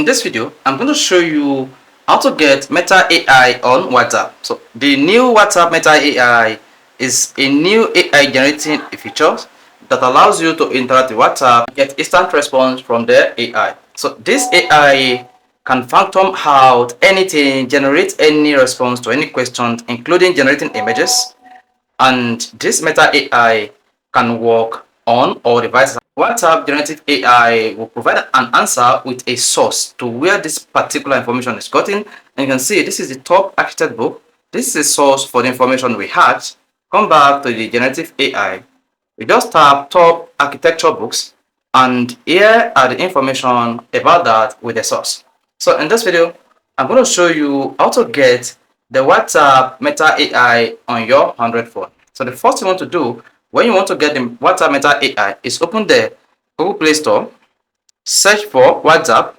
In this video, I'm going to show you how to get Meta AI on WhatsApp. So the new WhatsApp Meta AI is a new AI generating feature that allows you to interact with WhatsApp and get instant response from the AI. So this AI can phantom out anything, generate any response to any questions, including generating images. And this Meta AI can work on all devices. WhatsApp generative AI will provide an answer with a source to where this particular information is gotten. And you can see this is the top architect book. This is a source for the information we had. Come back to the generative AI. We just tap top architecture books, and here are the information about that with the source. So in this video, I'm going to show you how to get the WhatsApp Meta AI on your Android phone. So the first thing you want to do when you want to get the WhatsApp Meta AI is open the Google Play Store, search for WhatsApp,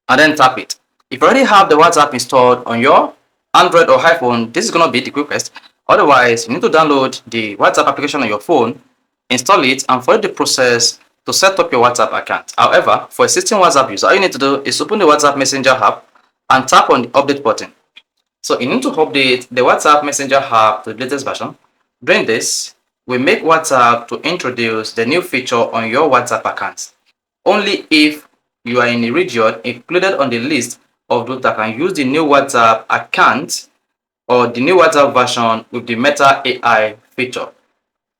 and then tap it. If you already have the WhatsApp installed on your Android or iPhone, this is going to be the quickest. Otherwise, you need to download the WhatsApp application on your phone, install it, and follow the process to set up your WhatsApp account. However, for existing WhatsApp user, all you need to do is open the WhatsApp Messenger app and tap on the update button. So you need to update the WhatsApp Messenger app to the latest version. Doing this will make WhatsApp to introduce the new feature on your WhatsApp account. Only if you are in a region included on the list of those that can use the new WhatsApp account or the new WhatsApp version with the Meta AI feature.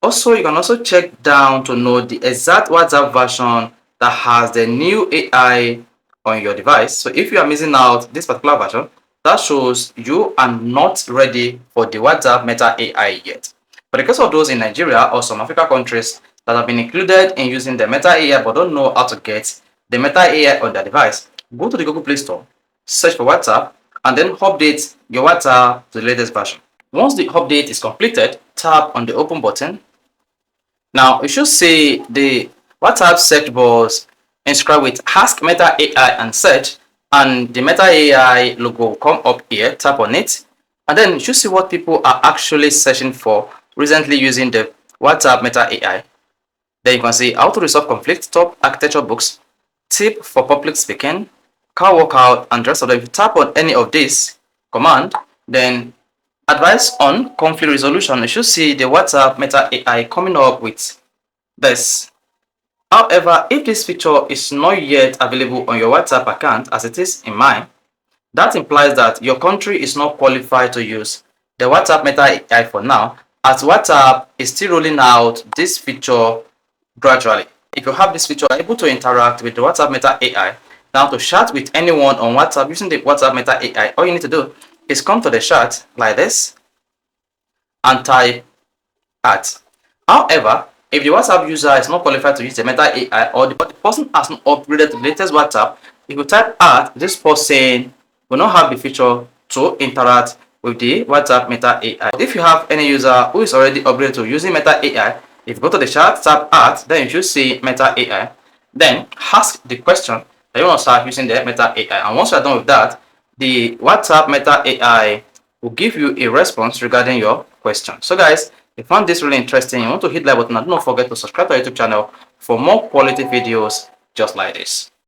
Also, you can also check down to know the exact WhatsApp version that has the new AI on your device. So if you are missing out this particular version, that shows you are not ready for the WhatsApp Meta AI yet. But because of those in Nigeria or some African countries that have been included in using the Meta AI but don't know how to get the Meta AI on their device, go to the Google Play Store, search for WhatsApp, and then update your WhatsApp to the latest version. Once the update is completed, tap on the open button. Now, you should see the WhatsApp search box inscribed with Ask Meta AI and search, and the Meta AI logo will come up here. Tap on it, and then you should see what people are actually searching for recently using the WhatsApp Meta AI. Then you can see how to resolve conflict, top architecture books, tip for public speaking, car workout, and the rest of them. If you tap on any of these command, then advice on conflict resolution, you should see the WhatsApp Meta AI coming up with this. However, if this feature is not yet available on your WhatsApp account as it is in mine, that implies that your country is not qualified to use the WhatsApp Meta AI for now, as WhatsApp is still rolling out this feature gradually. If you have this feature, you're able to interact with the WhatsApp Meta AI. Now, to chat with anyone on WhatsApp using the WhatsApp Meta AI, all you need to do is come to the chat like this and type at. However, if the WhatsApp user is not qualified to use the Meta AI or the person has not upgraded to the latest WhatsApp, if you type at, this person will not have the feature to interact with the WhatsApp Meta AI. If you have any user who is already upgraded to using Meta AI, if you go to the chat, tap at, then you should see Meta AI. Then ask the question that you want to start using the Meta AI. And once you are done with that, the WhatsApp Meta AI will give you a response regarding your question. So guys, if you found this really interesting, you want to hit the like button and don't forget to subscribe to our YouTube channel for more quality videos just like this.